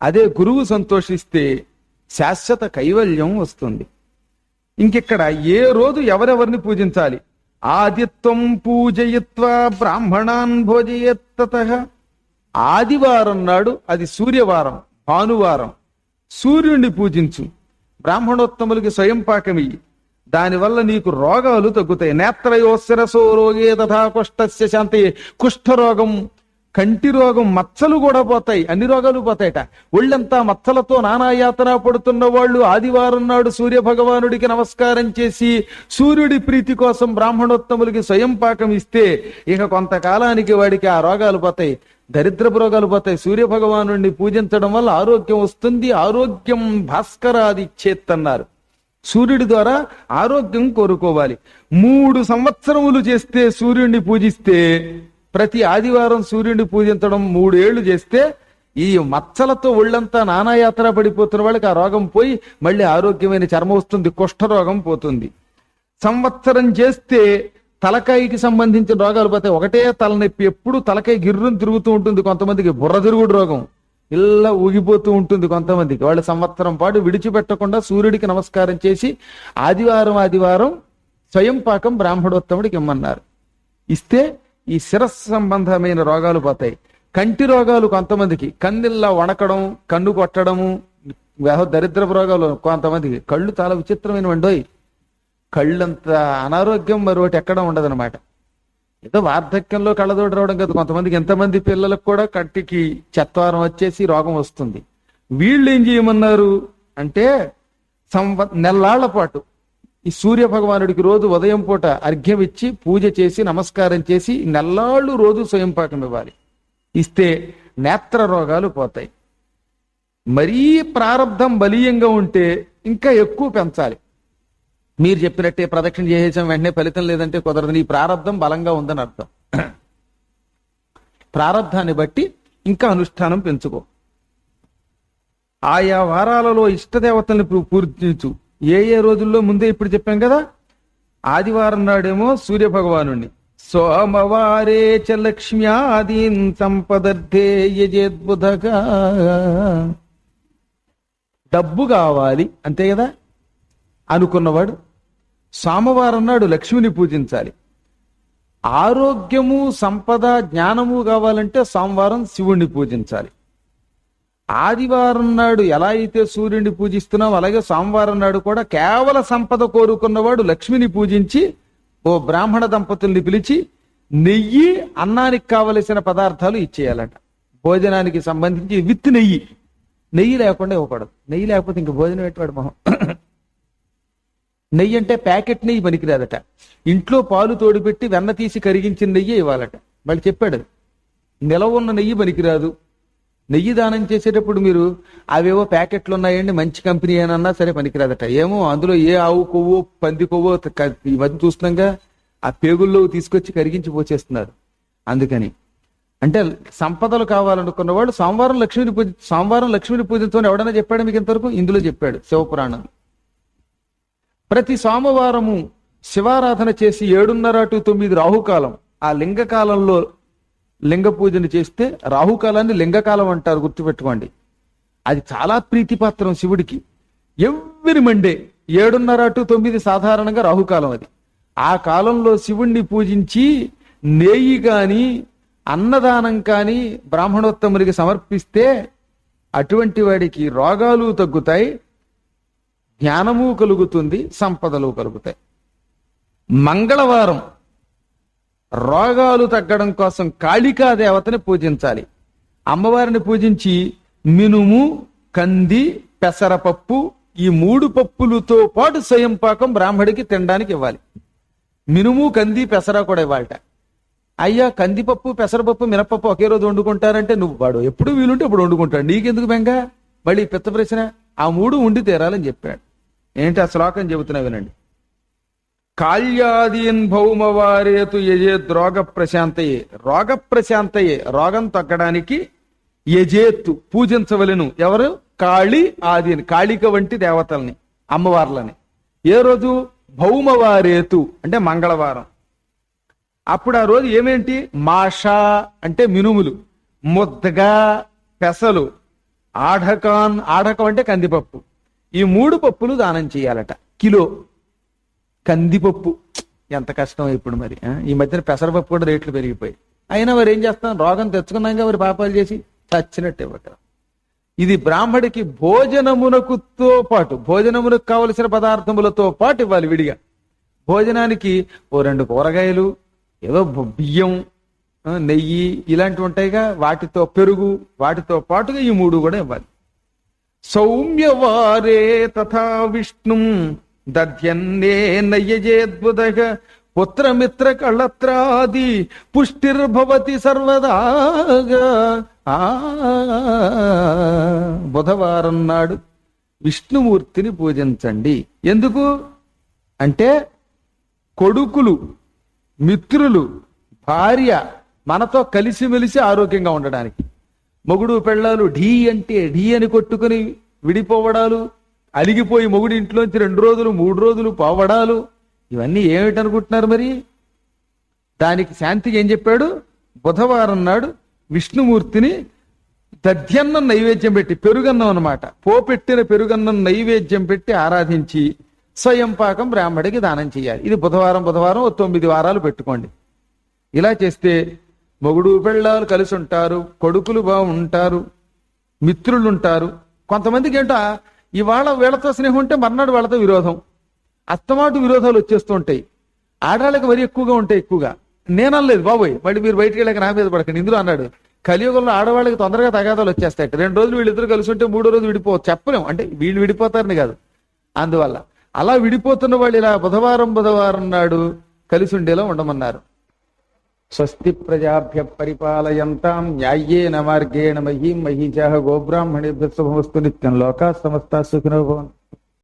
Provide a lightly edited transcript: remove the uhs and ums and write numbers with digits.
అదే గురువు సంతోషిస్తే శాశ్వత కైవల్యం వస్తుంది. ఇంకిక్కడ ఏ రోజు ఎవరెవరిని పూజించాలి? ఆదిత్వం పూజయిత్వా బ్రాహ్మణాన్ భోజయేత్తతః. ఆదివారం నాడు, అది సూర్యవారం, భానువారం, సూర్యుణ్ణి పూజించు. బ్రాహ్మణోత్తములకి స్వయం పాకమియ్యి. దానివల్ల నీకు రోగాలు తగ్గుతాయి. నేత్రయోశిరసో రోగే తథా కుష్ఠస్య శాంతయే. కుష్ఠరోగం, కంటి రోగం, మచ్చలు కూడా పోతాయి, అన్ని రోగాలు పోతాయట. ఒళ్ళంతా మచ్చలతో నానాయాతన పడుతున్న వాళ్ళు ఆదివారం నాడు సూర్య భగవానుడికి నమస్కారం చేసి సూర్యుడి ప్రీతి కోసం బ్రాహ్మణోత్తములకి స్వయం పాకం ఇస్తే ఇక కొంతకాలానికి వాడికి ఆ రోగాలు పోతాయి, దరిద్రపు రోగాలు పోతాయి. సూర్య భగవానుడిని పూజించడం వల్ల ఆరోగ్యం వస్తుంది. ఆరోగ్యం భాస్కరాది చేత్తన్నారు. సూర్యుడి ద్వారా ఆరోగ్యం కోరుకోవాలి. 3 సంవత్సరములు చేస్తే సూర్యుడిని పూజిస్తే, ప్రతి ఆదివారం సూర్యుడిని పూజించడం 3 ఏళ్లు చేస్తే ఈ మచ్చలతో ఒళ్ళంతా నానాయాత్ర పడిపోతున్న వాళ్ళకి ఆ రోగం పోయి మళ్ళీ ఆరోగ్యమైన చర్మం వస్తుంది, కుష్ఠరోగం పోతుంది. సంవత్సరం చేస్తే తలకాయకి సంబంధించిన రోగాలు పోతాయి. ఒకటే తలనొప్పి, ఎప్పుడు తలకాయ గిర్రుని తిరుగుతూ ఉంటుంది. కొంతమందికి బుర్ర తిరుగుడు రోగం ఇలా ఊగిపోతూ ఉంటుంది. కొంతమందికి వాళ్ళు సంవత్సరం పాటు విడిచిపెట్టకుండా సూర్యుడికి నమస్కారం చేసి ఆదివారం స్వయం పాకం బ్రాహ్మణోత్తముడికి ఇమ్మన్నారు. ఇస్తే ఈ శిరస్సు సంబంధమైన రోగాలు పోతాయి. కంటి రోగాలు కొంతమందికి కన్నిల్లా వణకడం, కన్ను కొట్టడము, దరిద్రపు రోగాలు కొంతమందికి. కళ్ళు చాలా విచిత్రమైన వండోయ్. కళ్ళంత అనారోగ్యం మరొకటి ఎక్కడ ఉండదన్నమాట. ఏదో వార్ధక్యంలో కళ్ళదోడు రావడం కదా. కొంతమందికి, ఎంతమంది పిల్లలకు కూడా కంటికి చత్వారం వచ్చేసి రోగం వస్తుంది. వీళ్ళు ఏం చేయమన్నారు అంటే నెల్లాళ్ల పాటు ఈ సూర్య భగవానుడికి రోజు ఉదయం పూట అర్ఘ్యం ఇచ్చి పూజ చేసి నమస్కారం చేసి నెల్లాళ్ళు రోజు స్వయం పాకం ఇవ్వాలి. ఇస్తే నేత్ర రోగాలు పోతాయి. మరీ ప్రారంధం బలీయంగా ఉంటే ఇంకా ఎక్కువ పెంచాలి. మీరు చెప్పినట్టే ప్రదక్షిణ చేసేసాం వెంటనే ఫలితం లేదంటే కుదరదు. నీ ప్రారంధం బలంగా ఉందని అర్థం. ప్రారంధాన్ని బట్టి ఇంకా అనుష్ఠానం పెంచుకో. ఆయా వారాలలో ఇష్టదేవతల్ని పూజించు. ఏ రోజుల్లో ముందే ఇప్పుడు చెప్పాం కదా. ఆదివారం నాడేమో సూర్య భగవానుణ్ణి, సోమవారే చ లక్ష్మ్యాదీన్ సంపదర్థే యజేద్బుధగా. డబ్బు కావాలి అంతే కదా అనుకున్నవాడు సోమవారం నాడు లక్ష్మిని పూజించాలి. ఆరోగ్యము, సంపద, జ్ఞానము కావాలంటే సోమవారం శివుణ్ణి పూజించాలి. ఆదివారం నాడు ఎలా అయితే సూర్యుడిని పూజిస్తున్నాం అలాగే సోమవారం నాడు కూడా కేవల సంపద కోరుకున్నవాడు లక్ష్మిని పూజించి ఓ బ్రాహ్మణ దంపతుల్ని పిలిచి నెయ్యి, అన్నానికి కావలసిన పదార్థాలు ఇచ్చేయాలంట. భోజనానికి సంబంధించి విత్ నెయ్యి. నెయ్యి లేకుండా ఇవ్వకూడదు. నెయ్యి లేకపోతే ఇంక భోజనం పెట్టాడు మొహం. నెయ్యి అంటే ప్యాకెట్ నెయ్యి పనికిరాదట. ఇంట్లో పాలు తోడిపెట్టి వెన్న తీసి కరిగించిన నెయ్యి ఇవ్వాలట. వాళ్ళు చెప్పాడు నిలవ ఉన్న నెయ్యి పనికిరాదు. నెయ్యి దానం చేసేటప్పుడు మీరు అవేవో ప్యాకెట్లు ఉన్నాయండి మంచి కంపెనీ ఏనన్నా సరే పనికిరాదట. ఏమో అందులో ఏ ఆవు కొవ్వో పంది కొవ్వో ఈ మధ్య చూస్తున్నాగా ఆ పేగుల్లో తీసుకొచ్చి కరిగించి పోచేస్తున్నారు. అందుకని అంటే సంపదలు కావాలనుకున్న వాళ్ళు సోమవారం లక్ష్మిని పూజించమని ఎవడన్నా చెప్పాడు మీకు ఇంతవరకు? ఇందులో చెప్పాడు శివపురాణం. ప్రతి సోమవారము శివారాధన చేసి 7:30 to 9 రాహుకాలం, ఆ లింగకాలంలో లింగ పూజను చేస్తే, రాహుకాలాన్ని లింగకాలం అంటారు గుర్తుపెట్టుకోండి. అది చాలా ప్రీతిపాత్రం శివుడికి. ఎవ్రీ మండే 7:30 to 9 సాధారణంగా రాహుకాలం అది. ఆ కాలంలో శివుణ్ణి పూజించి నెయ్యి కాని అన్నదానం కాని బ్రాహ్మణోత్తమునికి సమర్పిస్తే అటువంటి వాడికి రోగాలు తగ్గుతాయి, జ్ఞానము కలుగుతుంది, సంపదలు కలుగుతాయి. మంగళవారం రోగాలు తగ్గడం కోసం కాళికా దేవతని పూజించాలి. అమ్మవారిని పూజించి మినుము, కంది, పెసరపప్పు ఈ 3 పప్పులతో పాటు స్వయం పాకం బ్రాహ్మడికి తినడానికి ఇవ్వాలి. మినుము, కంది, పెసర కూడా ఇవ్వాలట. అయ్యా కందిపప్పు, పెసరపప్పు, మినపప్పు ఒకే రోజు వండుకుంటారంటే నువ్వు వాడు ఎప్పుడు వీలుంటే ఇప్పుడు వండుకుంటాడు, నీకెందుకు బెంగ? మళ్ళీ పెద్ద ప్రశ్న. ఆ 3 ఉండి తీరాలని చెప్పాడు. ఏంటి ఆ శ్లోకం చెబుతున్నా వినండి. కాళ్యాదీన్ భౌమవారేతు యజేత్ రోగ ప్రశాంతయే. రోగ ప్రశాంతయే, రోగం తగ్గడానికి యజేత్తు పూజించవలెను. ఎవరు? కాళి ఆదీన్, కాళిక వంటి దేవతల్ని, అమ్మవార్లని. ఏ రోజు? భౌమవారేతు అంటే మంగళవారం. అప్పుడు ఆ రోజు ఏమేంటి? మాష అంటే మినుములు, ముద్దగా పెసలు, ఆఢకం అంటే కందిపప్పు. ఈ 3 పప్పులు దానం చేయాలట. కిలో కందిపప్పు. ఎంత కష్టం ఇప్పుడు మరి. ఈ మధ్యన పెసరపప్పు కూడా రేట్లు పెరిగిపోయి. అయినా మరి ఏం చేస్తాం, రోగం తెచ్చుకున్నాక మరి పాపాలు చేసి చచ్చినట్టు ఇవ్వగలం. ఇది బ్రాహ్మడికి భోజనమునకుతో పాటు, భోజనమునకు కావలసిన పదార్థములతో పాటు ఇవ్వాలి విడిగా. భోజనానికి ఓ 2 కూరగాయలు, ఏదో బియ్యం, నెయ్యి ఇలాంటివి ఉంటాయిగా, వాటితో పెరుగు, వాటితో పాటుగా ఈ 3 కూడా ఇవ్వాలి. సౌమ్యవారే తథా విష్ణుం దధ్యన్నే నయ్యజేద్బుధః పుత్రమిత్ర కళత్రాది పుష్టిర్భవతి సర్వదాగా. బుధవారం నాడు విష్ణుమూర్తిని పూజించండి. ఎందుకు అంటే కొడుకులు, మిత్రులు, భార్య మనతో కలిసిమెలిసి ఆరోగ్యంగా ఉండడానికి. మొగుడు పెళ్ళాలు ఢీ అంటే ఢీ అని కొట్టుకుని విడిపోవడాలు, అలిగిపోయి మొగుడి ఇంట్లోంచి 2 రోజులు 3 రోజులు పోవడాలు, ఇవన్నీ ఏమిటనుకుంటున్నారు మరి? దానికి శాంతికి ఏం చెప్పాడు? బుధవారం నాడు విష్ణుమూర్తిని దధ్యన్నం నైవేద్యం పెట్టి, పెరుగన్నం అనమాట, పోపెట్టిన పెరుగన్నం నైవేద్యం పెట్టి ఆరాధించి స్వయం పాకం బ్రాహ్మడికి దానం చేయాలి. ఇది బుధవారం 9 వారాలు పెట్టుకోండి. ఇలా చేస్తే మొగుడు పెళ్ళాలు కలిసి ఉంటారు, కొడుకులు బాగుంటారు, మిత్రులు ఉంటారు. కొంతమందికి ఏంటో ఇవాళ వీళ్ళతో స్నేహం ఉంటే మర్నాడు వాళ్ళతో విరోధం, అత్తమాటు విరోధాలు వచ్చేస్తూ ఉంటాయి. ఆడవాళ్ళకి వరి ఎక్కువగా ఉంటాయి. ఎక్కువగా నేనలేదు బాబోయ్, మళ్ళీ మీరు బయటికి వెళ్ళాక నా మీద పడకండి. ఇందులో అన్నాడు, కలియుగంలో ఆడవాళ్ళకి తొందరగా తగాదాలు వచ్చేస్తాయి. 2 రోజులు వీళ్ళిద్దరు కలిసి ఉంటే 3వ రోజు విడిపోవచ్చు. చెప్పలేం, అంటే వీళ్ళు విడిపోతారని కాదు. అందువల్ల అలా విడిపోతున్న వాళ్ళు ఇలా బుధవారం నాడు కలిసి ఉండేలా ఉండమన్నారు. స్వస్తి ప్రజాభ్య పరిపాలయంతాం న్యాయేన మార్గేణ మహీం మహీజాః గోబ్రాహ్మణేభ్యః శుభమస్తు నిత్యం. లోకాః సమస్తాః సుఖినో భవంతు.